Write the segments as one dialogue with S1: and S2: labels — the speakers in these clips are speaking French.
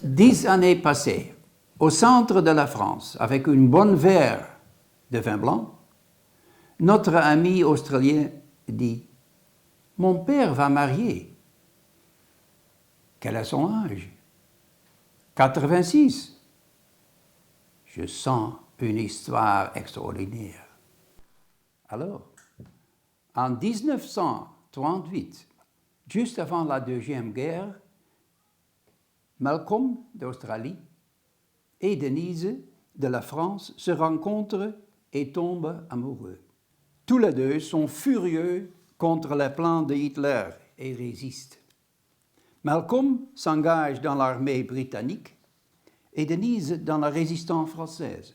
S1: 10 années passées au centre de la France avec une bonne verre de vin blanc, notre ami australien dit « Mon père va marier. » Quel est son âge? 86. Je sens une histoire extraordinaire. Alors, en 1938, juste avant la Deuxième Guerre, Malcolm d'Australie et Denise de la France se rencontrent et tombent amoureux. Tous les deux sont furieux contre les plans de Hitler et résistent. Malcolm s'engage dans l'armée britannique et Denise dans la résistance française.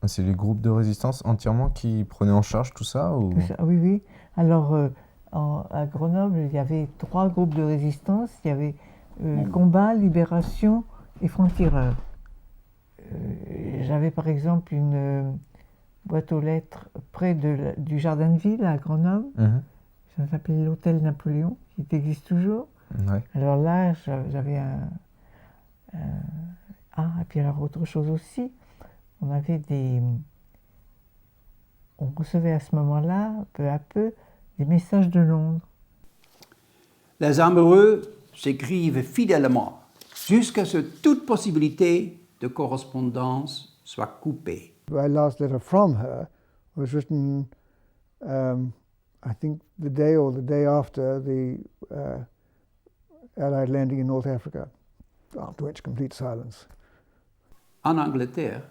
S2: C'est les groupes de résistance entièrement qui prenaient en charge tout ça ou...
S3: Oui, oui. Alors, à Grenoble, il y avait 3 groupes de résistance. Il y avait Combat, Libération et Francs-Tireurs. J'avais par exemple une boîte aux lettres près du Jardin de Ville à Grenoble. Ça s'appelait l'Hôtel Napoléon, qui existe toujours.
S2: Ouais.
S3: Alors là, j'avais Ah, et puis alors autre chose aussi, on recevait à ce moment-là, peu à peu, des messages de Londres.
S1: Les amoureux s'écrivent fidèlement jusqu'à ce que toute possibilité de correspondance soit coupée.
S4: My last letter from her was written, I think, the day or the day after the Allied landing in North Africa, after which complete silence.
S1: En Angleterre,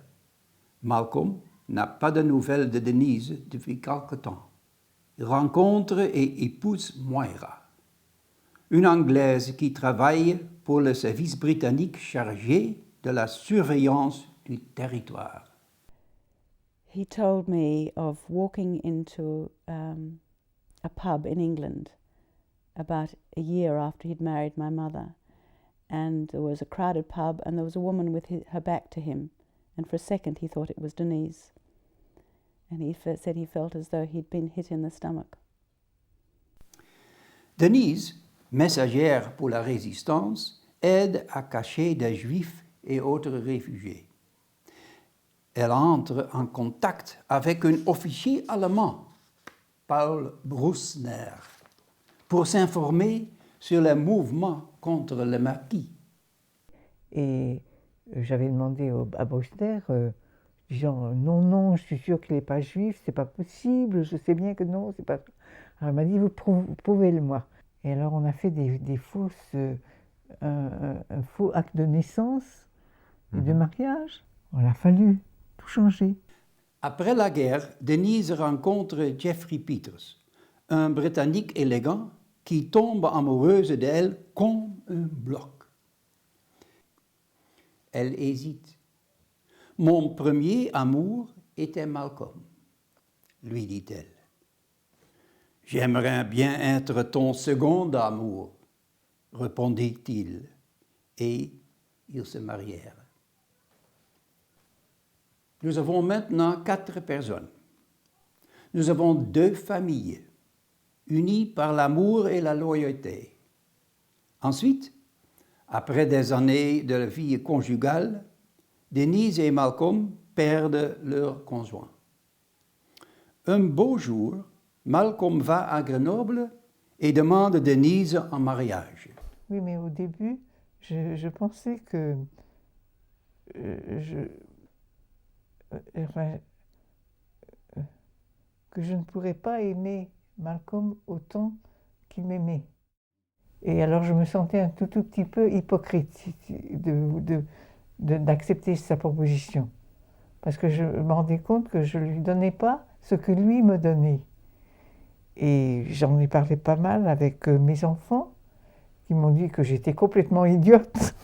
S1: Malcolm n'a pas de nouvelles de Denise depuis quelque temps. Il rencontre et épouse Moira, une Anglaise qui travaille pour le service britannique chargé de la surveillance du territoire.
S5: He told me of walking into a pub in England about a year after he'd married my mother. And there was a crowded pub and there was a woman with her back to him. And for a second he thought it was Denise. And he said he felt as though he'd been hit in the stomach.
S1: Denise, messagère pour la résistance, aide à cacher des Juifs et autres réfugiés. Elle entre en contact avec un officier allemand, Paul Brusner, pour s'informer sur les mouvements contre le maquis.
S3: Et j'avais demandé à Brusner, disant non, je suis sûre qu'il n'est pas juif, c'est pas possible, je sais bien que non, c'est pas. Alors il m'a dit, vous prouvez-le-moi. Et alors on a fait des fausses, un faux acte de naissance et de mariage. Il a fallu tout changer.
S1: Après la guerre, Denise rencontre Jeffrey Peters, un Britannique élégant qui tombe amoureuse d'elle comme un bloc. Elle hésite. « Mon premier amour était Malcolm, lui dit-elle. « J'aimerais bien être ton second amour, répondit-il, et ils se marièrent. Nous avons maintenant 4 personnes. Nous avons 2 familles, unies par l'amour et la loyauté. Ensuite, après des années de vie conjugale, Denise et Malcolm perdent leur conjoint. Un beau jour, Malcolm va à Grenoble et demande Denise en mariage.
S3: Oui, mais au début, je pensais que que je ne pourrais pas aimer Malcolm autant qu'il m'aimait. Et alors je me sentais un tout petit peu hypocrite d'accepter sa proposition. Parce que je me rendais compte que je ne lui donnais pas ce que lui me donnait. Et j'en ai parlé pas mal avec mes enfants, qui m'ont dit que j'étais complètement idiote.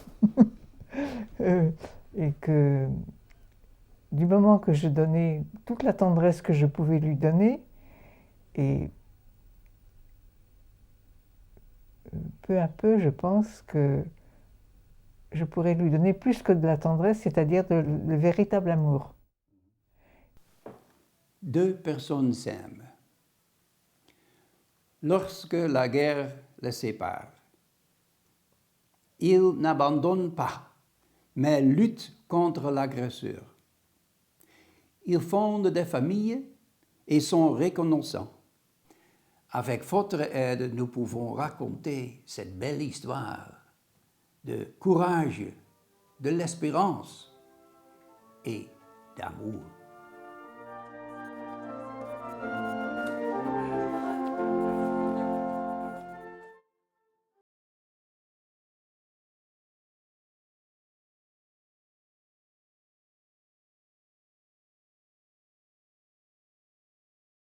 S3: Et que du moment que je donnais toute la tendresse que je pouvais lui donner, et peu à peu, je pense que je pourrais lui donner plus que de la tendresse, c'est-à-dire le véritable amour.
S1: 2 personnes s'aiment. Lorsque la guerre les sépare, ils n'abandonnent pas mais luttent contre l'agresseur. Ils fondent des familles et sont reconnaissants. Avec votre aide, nous pouvons raconter cette belle histoire de courage, de l'espérance et d'amour.